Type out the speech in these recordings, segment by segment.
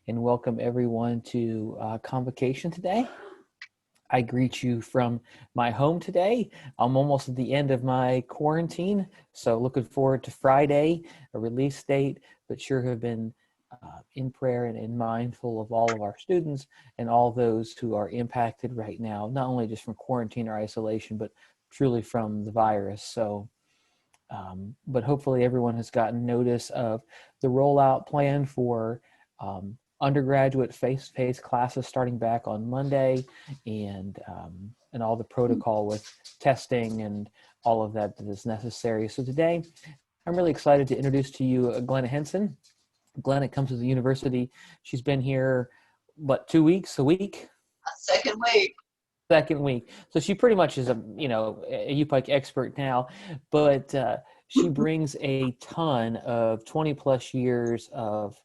and welcome everyone to Convocation today. I greet you from my home today. I'm almost at the end of my quarantine, so looking forward to Friday, a release date, but sure have been in prayer and mindful of all of our students and all those who are impacted right now, not only just from quarantine or isolation, but truly from the virus. But hopefully everyone has gotten notice of the rollout plan for undergraduate face-to-face classes starting back on Monday, and all the protocol with testing and all of that is necessary. So today, I'm really excited to introduce to you Glenna Henson. Glenna comes to the university. She's been here, what, 2 weeks, a week? Second week. Second week. So she pretty much is a UPike expert now, but she brings a ton of 20 plus years of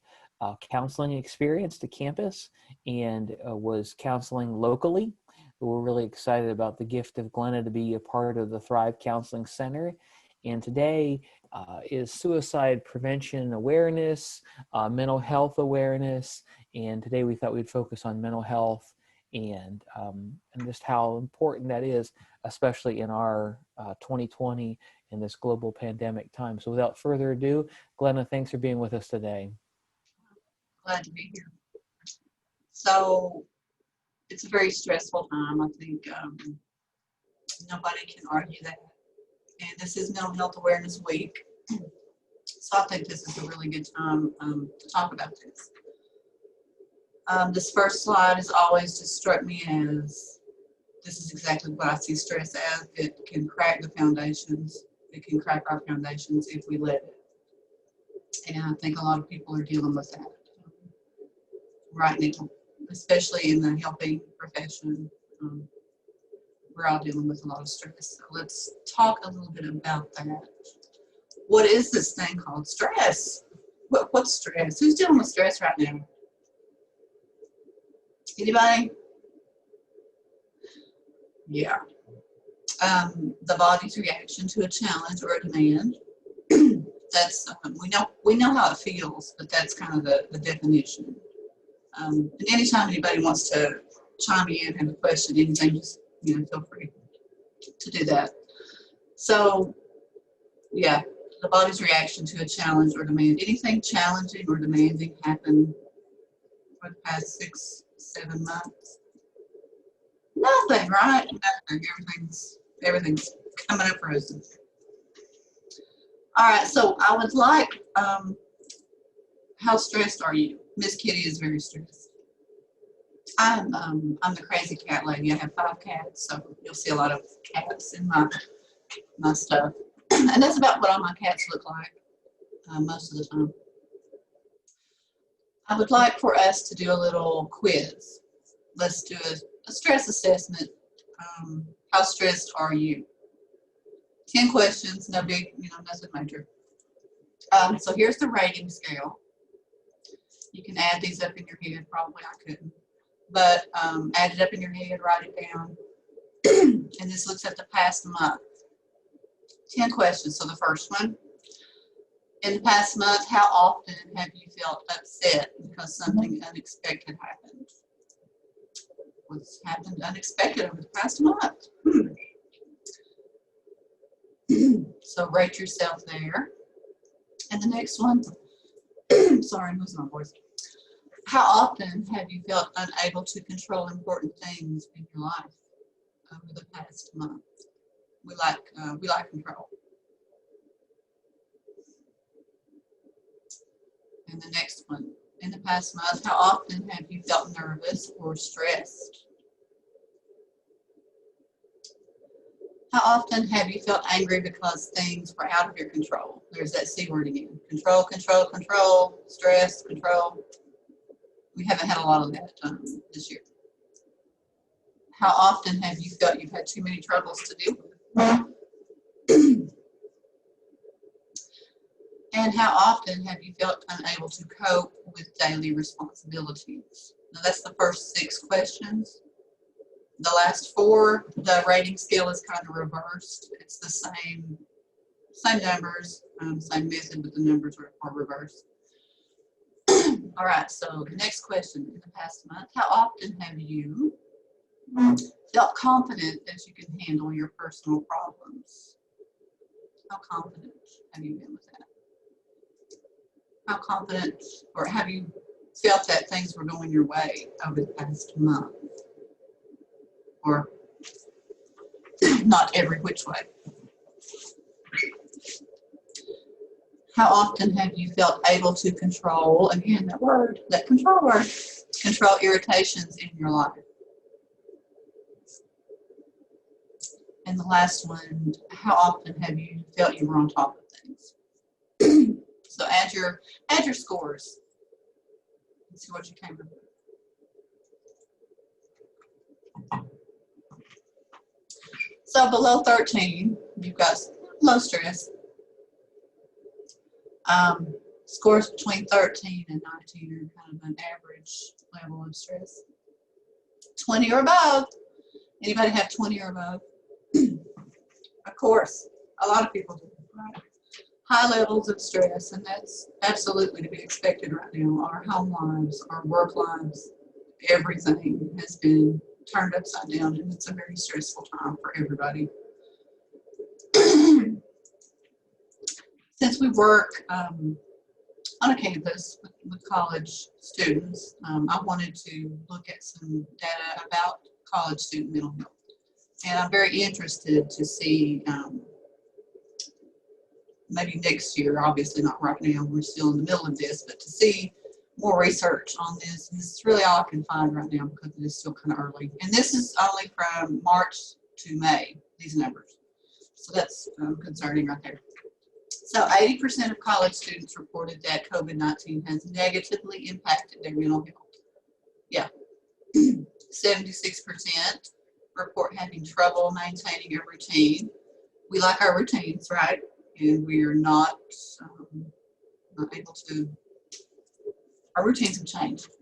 counseling experience to campus and was counseling locally. We're really excited about the gift of Glenna to be a part of the Thrive Counseling Center. And today is suicide prevention awareness, mental health awareness. And today we thought we'd focus on mental health and just how important that is, especially in our 2020 in this global pandemic time. So without further ado, Glenna, thanks for being with us today. Glad to be here. So it's a very stressful time. I think nobody can argue that. And this is Mental Health Awareness Week. So I think this is a really good time to talk about this. This first slide has always just struck me as this is exactly what I see stress as. It can crack the foundations. It can crack our foundations if we let it. And I think a lot of people are dealing with that right now, especially in the helping profession. We're all dealing with a lot of stress. So let's talk a little bit about that. What is this thing called stress? What's stress? Who's dealing with stress right now? Anybody? Yeah. The body's reaction to a challenge or a demand. That's we know how it feels, but that's kind of the definition. And anytime anybody wants to chime in, have a question, anything, just feel free to do that. So, yeah, the body's reaction to a challenge or demand. Anything challenging or demanding happen for the past 6-7 months? Nothing, right? Nothing. Everything's coming up roses. All right, so I would like, how stressed are you? Miss Kitty is very stressed. I'm the crazy cat lady. I have 5 cats, so you'll see a lot of cats in my stuff. And that's about what all my cats look like most of the time. I would like for us to do a little quiz. Let's do a stress assessment. How stressed are you? 10 questions, no big, nothing major. So here's the rating scale. You can add these up in your head. Probably I couldn't. But add it up in your head, write it down. And this looks at the past month. 10 questions. So the first one. In the past month, how often have you felt upset because something unexpected happened? What's happened unexpected over the past month? So rate yourself there. And the next one, sorry, I'm losing my voice. How often have you felt unable to control important things in your life over the past month? We like control. And the next one, in the past month, how often have you felt nervous or stressed? How often have you felt angry because things were out of your control? There's that C word again. Control, control, control, stress, control. We haven't had a lot of that this year. How often have you felt you've had too many troubles to deal with? And how often have you felt unable to cope with daily responsibilities? Now that's the first 6 questions. The last 4, the rating scale is kind of reversed. It's the same numbers, same method, but the numbers are reversed. All right, so the next question: in the past month, how often have you felt confident that you can handle your personal problems? How confident have you been with that? How confident, or have you felt that things were going your way over the past month? Or not every which way. How often have you felt able to control, again, that control word, control irritations in your life? And the last one, how often have you felt you were on top of things? So add your scores and see what you came up with. So below 13, you've got low stress. Scores between 13 and 19 are kind of an average level of stress. 20 or above. Anybody have 20 or above? Of course, a lot of people do, right? High levels of stress, and that's absolutely to be expected right now. Our home lives, our work lives, everything has been turned upside down, and it's a very stressful time for everybody. Since we work on a campus with college students, I wanted to look at some data about college student mental health. And I'm very interested to see, maybe next year, obviously not right now, we're still in the middle of this, but to see more research on this. This is really all I can find right now because it is still kind of early. And this is only from March to May, these numbers. So that's concerning right there. So 80% of college students reported that COVID-19 has negatively impacted their mental health. Yeah. 76% report having trouble maintaining a routine. We like our routines, right? And we are not able to, our routines have changed.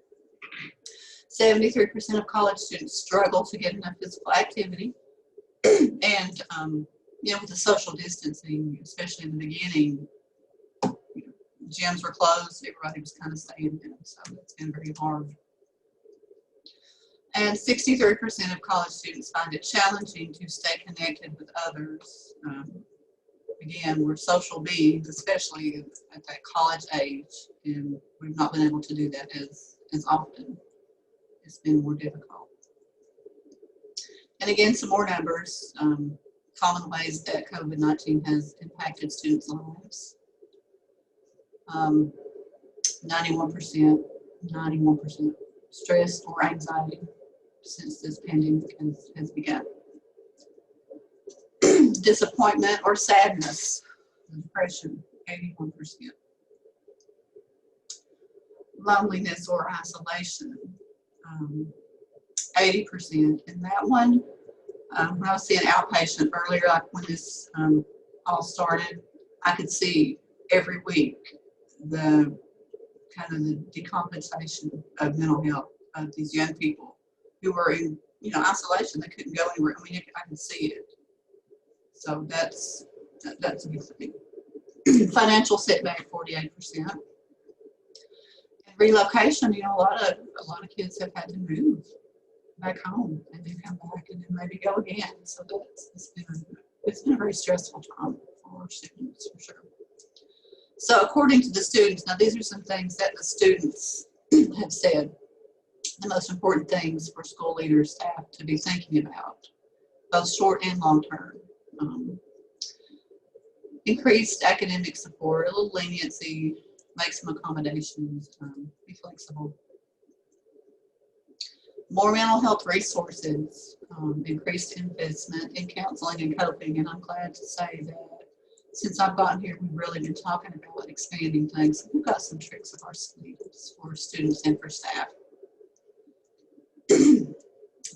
73% of college students struggle to get enough physical activity. And, with the social distancing, especially in the beginning, gyms were closed, everybody was kind of staying in, so it's been very hard. And 63% of college students find it challenging to stay connected with others. Again, we're social beings, especially at that college age, and we've not been able to do that as often. It's been more difficult. And again, some more numbers. Common ways that COVID-19 has impacted students' lives. 91% stress or anxiety since this pandemic has begun. Disappointment or sadness, depression, 81%. Loneliness or isolation, 80%. And that one, when I was seeing outpatient earlier, like when this all started, I could see every week the kind of the decompensation of mental health of these young people who were in isolation. They couldn't go anywhere. I mean, I could see it. So that's a big thing. Financial setback, 48%. And relocation, a lot of kids have had to move back home and then come back and then maybe go again. So it's been a very stressful time for students, for sure. So according to the students, now these are some things that the students have said, the most important things for school leaders, staff to be thinking about, both short and long term. Increased academic support, a little leniency, make some accommodations, be flexible. More mental health resources, increased investment in counseling and coping, and I'm glad to say that since I've gotten here, we've really been talking about expanding things. We've got some tricks up our sleeves for students and for staff.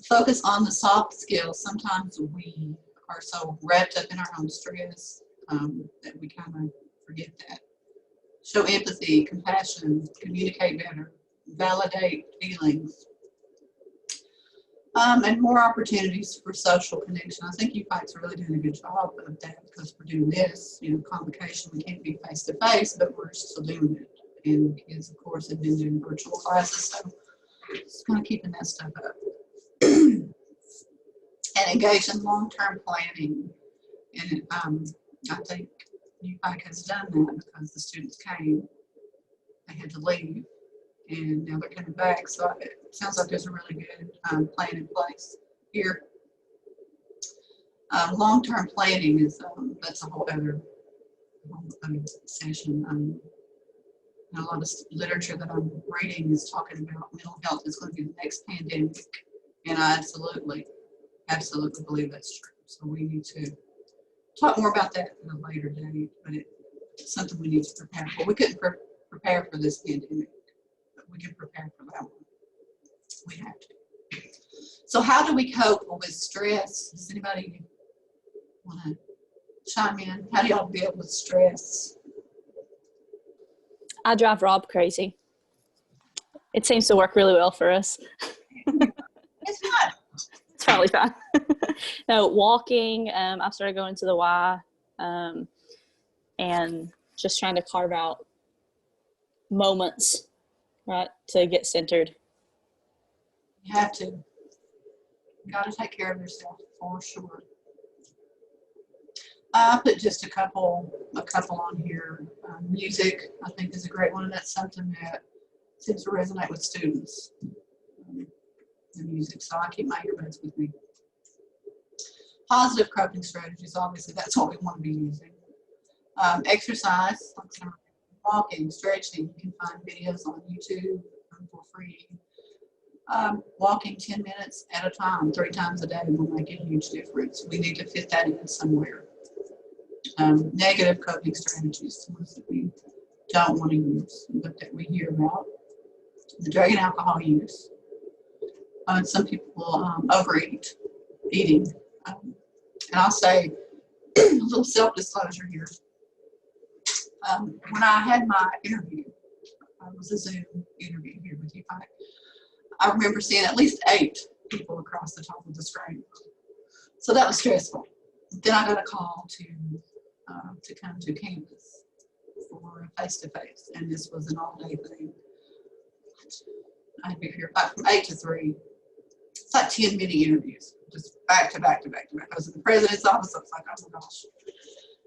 Focus on the soft skills. Sometimes we are so wrapped up in our own stress that we kind of forget that. Show empathy, compassion, communicate better, validate feelings. And more opportunities for social connection. I think you folks are really doing a good job of that because we're doing this, convocation. We can't be face to face, but we're still doing it. And the kids, of course, have been doing virtual classes, so just kind of keeping that stuff up. And engage in long-term planning. And I think UPike has done that because the students came, they had to leave, and now they're coming back. So it sounds like there's a really good plan in place here. Long-term planning is that's a whole other session. A lot of literature that I'm reading is talking about mental health is going to be the next pandemic, and I absolutely believe that's true. So we need to talk more about that at a later date, but it's something we need to prepare for. We couldn't prepare for this pandemic, but we can prepare for that one. We have to. So how do we cope with stress? Does anybody want to chime in? How do y'all deal with stress? I drive Rob crazy. It seems to work really well for us. It's fun. It's probably fine. No, walking. I've started going to the Y, and just trying to carve out moments, right, to get centered. You have to. You got to take care of yourself for sure. I put just a couple on here. Music, I think, is a great one, and that's something that seems to resonate with students. The music, so I keep my earbuds with me. Positive coping strategies, obviously, that's what we want to be using. Exercise, like walking, stretching. You can find videos on YouTube for free. Walking 10 minutes at a time, 3 times a day will make a huge difference. We need to fit that in somewhere. Negative coping strategies, ones that we don't want to use, but that we hear about. The drug and alcohol use. Some people overeat, eating. And I'll say a little self-disclosure here. When I had my interview, it was a Zoom interview here with you. I remember seeing at least 8 people across the top of the screen. So that was stressful. Then I got a call to come to campus for face-to-face, and this was an all-day thing. I'd be here from 8 to 3. It's like 10 mini interviews, just back to back to back to back. I was in the president's office. I was like, oh my gosh.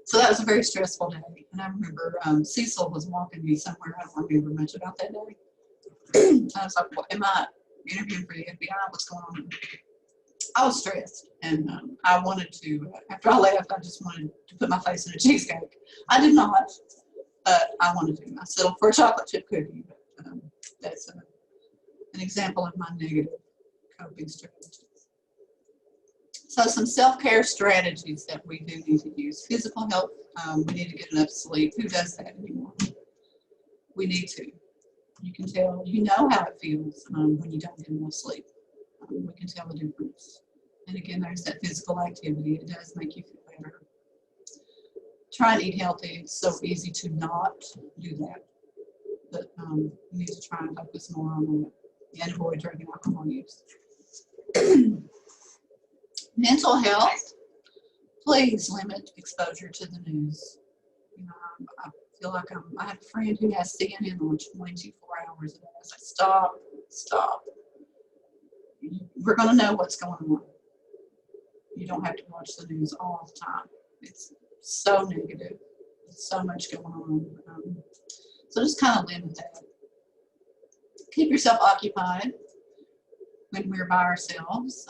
So that was a very stressful day. And I remember Cecil was walking me somewhere. I don't remember much about that day. I was like, well, am I interviewing for the FBI? What's going on? I was stressed, and I wanted to, after I left, I just wanted to put my face in a cheesecake. I did not, but I wanted to. I settled for a chocolate chip cookie, but that's an example of my negative coping strategies. So some self-care strategies that we do need to use. Physical health, we need to get enough sleep. Who does that anymore? We need to. You can tell, you know how it feels when you don't get enough sleep. We can tell the difference. And again, there's that physical activity. It does make you feel better. Try and eat healthy. It's so easy to not do that. But you need to try and focus more on that and avoid drug and alcohol use. Mental health, please limit exposure to the news. You know, I feel like I have a friend who has CNN on 24 hours a day. I was like, stop. We're going to know what's going on. You don't have to watch the news all the time. It's so negative. There's so much going on. So just kind of limit that. Keep yourself occupied when we're by ourselves.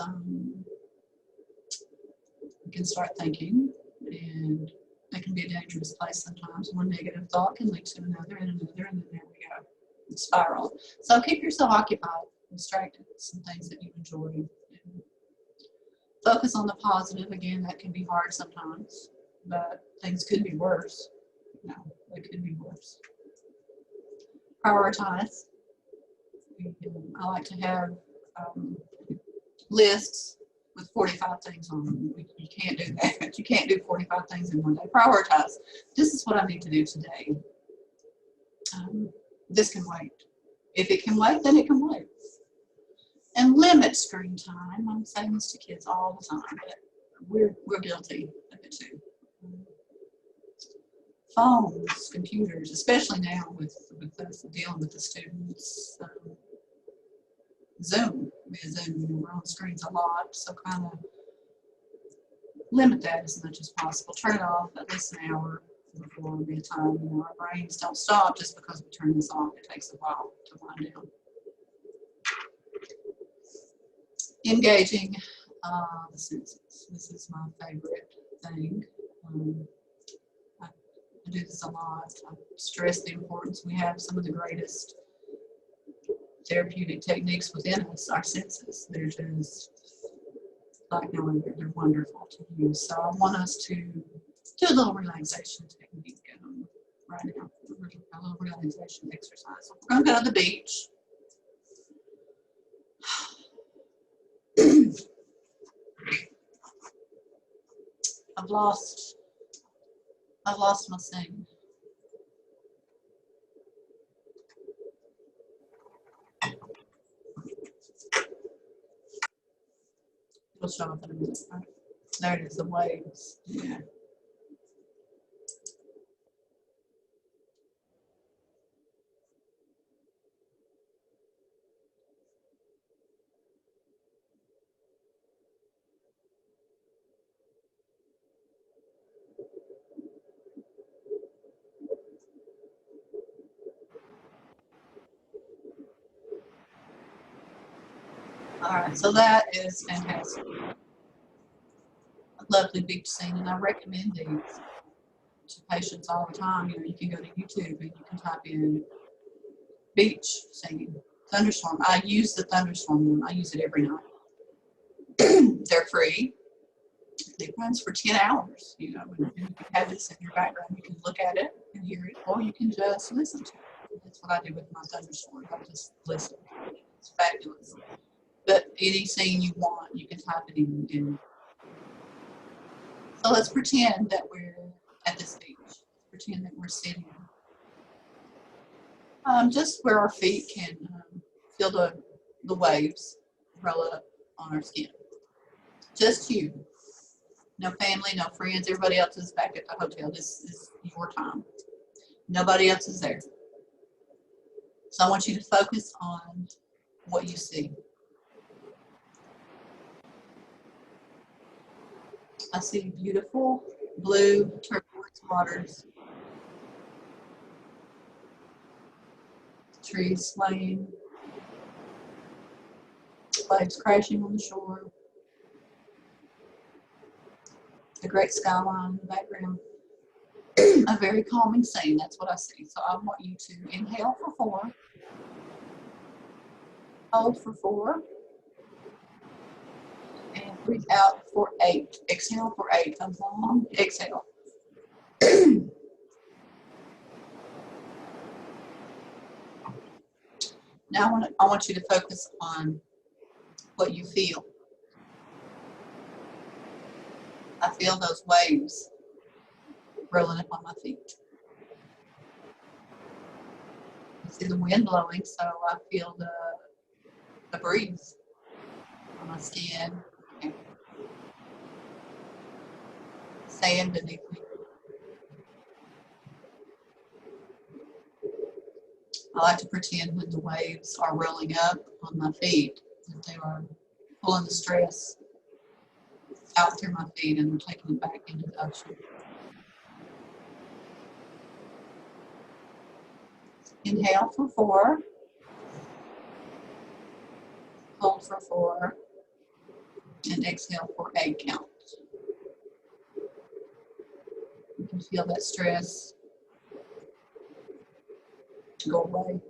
We can start thinking, and it can be a dangerous place sometimes. One negative thought can lead to another and another, and then there we go. It's spiral. So keep yourself occupied, distracted, some things that you enjoy. And focus on the positive. Again, that can be hard sometimes, but things could be worse. No, they could be worse. Prioritize. I like to have lists with 45 things on them. You can't do that. You can't do 45 things in one day. Prioritize. This is what I need to do today. This can wait. If it can wait, then it can wait. And limit screen time. I'm saying this to kids all the time, but we're guilty of it too. phones, computers, especially now with us dealing with the students. Zoom, via Zoom, you know, we're on screens a lot, so kind of limit that as much as possible. Turn it off at least an hour before bedtime. You know, our brains don't stop just because we turn this off. It takes a while to wind down. Engaging the senses. This is my favorite thing. I do this a lot. I stress the importance. We have some of the greatest therapeutic techniques within us, our senses. They're just like no other. They're wonderful to use. So I want us to do a little relaxation technique right now. A little relaxation exercise. So we're going to go to the beach. I've lost my scene. It'll show up in a minute. Right? There it is, the waves. Yeah. All right, so that is fantastic. A lovely beach scene, and I recommend these to patients all the time. You know, you can go to YouTube and you can type in beach scene, thunderstorm. I use the thunderstorm one. I use it every night. They're free. It runs for 10 hours. You know, and you can have this in your background. You can look at it and hear it, or you can just listen to it. That's what I do with my thunderstorm. I just listen. It's fabulous. But any scene you want, you can type it in. So let's pretend that we're at this beach. Pretend that we're sitting just where our feet can feel the waves roll up on our skin. Just you. No family, no friends. Everybody else is back at the hotel. This is your time. Nobody else is there. So I want you to focus on what you see. I see beautiful blue turquoise waters, trees swaying, waves crashing on the shore, a great skyline in the background. A very calming scene, that's what I see. So I want you to inhale for 4, hold for 4, and breathe out for 8. Exhale for 8. A long exhale. Now I want you to focus on what you feel. I feel those waves rolling up on my feet. I see the wind blowing, so I feel the breeze on my skin. And sand beneath me. I like to pretend when the waves are rolling up on my feet that they are pulling the stress out through my feet and they're taking it back into the ocean. Inhale for 4. Hold for 4. And exhale for 8 count. You can feel that stress go away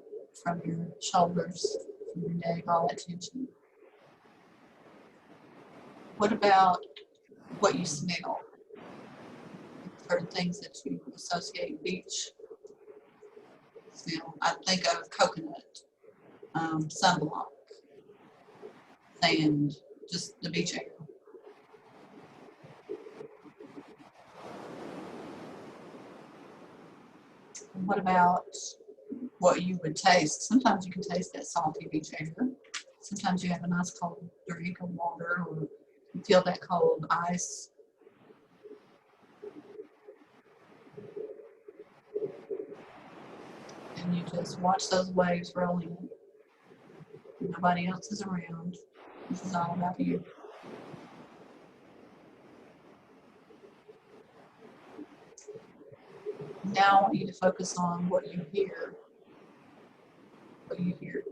from your shoulders, from your neck, all that tension. What about what you smell? For things that you associate beach smell. I think of coconut, sunblock, sand, just the beach air. And what about what you would taste? Sometimes you can taste that salty beach air. Sometimes you have a nice cold drink of water, or you feel that cold ice. And you just watch those waves roll in. Nobody else is around. This is all about you. Now I want you to focus on what you hear. What you hear.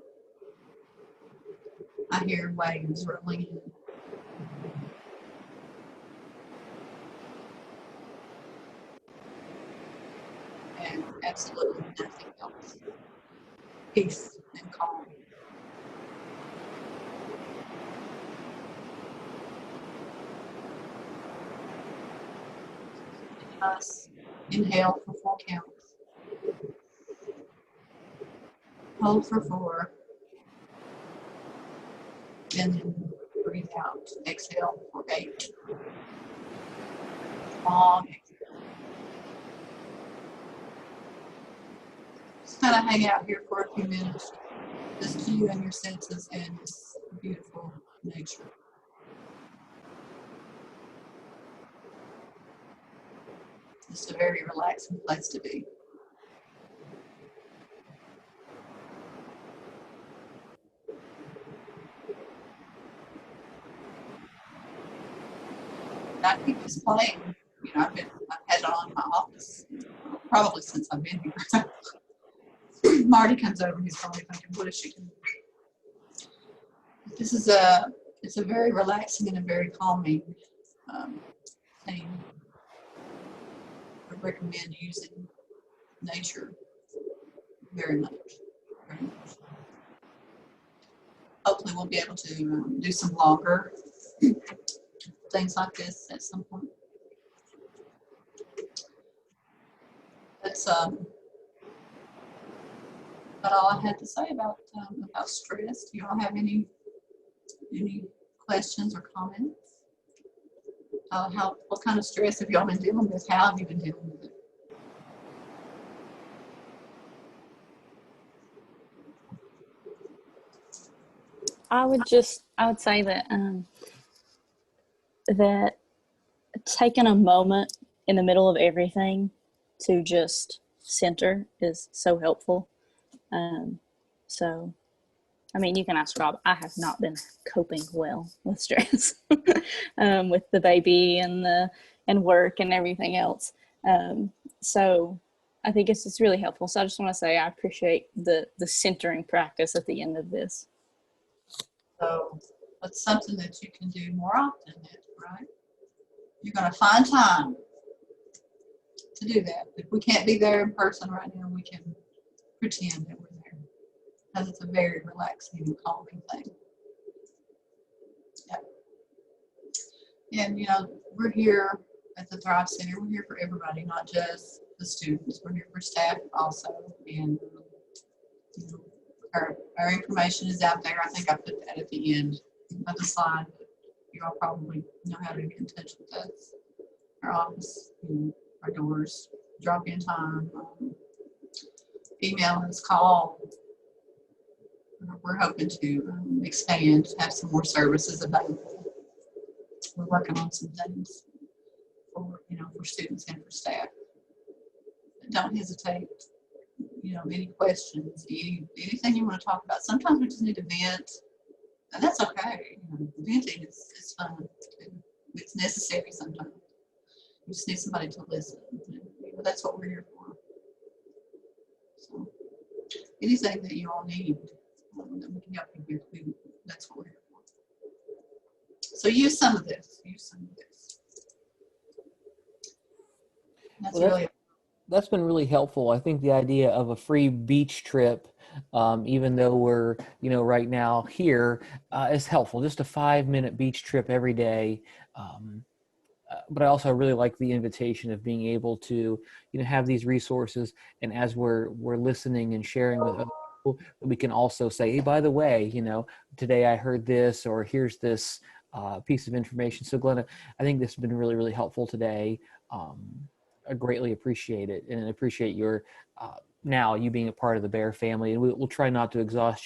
I hear waves rolling in. And absolutely nothing else. Peace and calm. Us. Inhale for 4 counts. Hold for 4. And then breathe out. Exhale for 8. Long exhale. Just kind of hang out here for a few minutes. Just you and your senses and this beautiful nature. It's a very relaxing place to be. And I keep this playing. You know, I've had it on in my office probably since I've been here. Marty comes over, he's probably thinking, what is she doing? This is it's a very relaxing and a very calming thing. I recommend using nature very much. Very much. Hopefully we'll be able to do some longer things like this at some point. That's about all I had to say about stress. Do you all have any questions or comments? What kind of stress have y'all been dealing with? How have you been dealing with it? I would say that that taking a moment in the middle of everything to just center is so helpful. So, I mean, you can ask Rob. I have not been coping well with stress, with the baby and work and everything else. So, I think it's really helpful. So, I just want to say I appreciate the centering practice at the end of this. So, it's something that you can do more often, right? You're going to find time to do that. If we can't be there in person right now, we can pretend that we're there, because it's a very relaxing and calming thing. Yeah. And, you know, we're here at the Thrive Center. We're here for everybody, not just the students. We're here for staff also. And, you know, our information is out there. I think I put that at the end of the slide. You all probably know how to get in touch with us. Our office, you know, our doors, drop in time, email us, call. We're hoping to expand, have some more services available. We're working on some things for, you know, for students and for staff. But don't hesitate. You know, any questions, anything you want to talk about. Sometimes we just need to vent, and that's okay. You know, venting is fun. It's necessary sometimes. You just need somebody to listen. You know, that's what we're here for. So, anything that you all need that we can help you with, that's what we're here for. So use some of this. Use some of this. That's really. That's been really helpful. I think the idea of a free beach trip, even though we're, you know, right now here, is helpful. Just a 5-minute beach trip every day. But I also really like the invitation of being able to, you know, have these resources, and as we're listening and sharing with other people, we can also say, hey, by the way, you know, today I heard this, or here's this piece of information. So Glenna, I think this has been really, really helpful today. I greatly appreciate it, and appreciate your now you being a part of the Bear family, and we'll try not to exhaust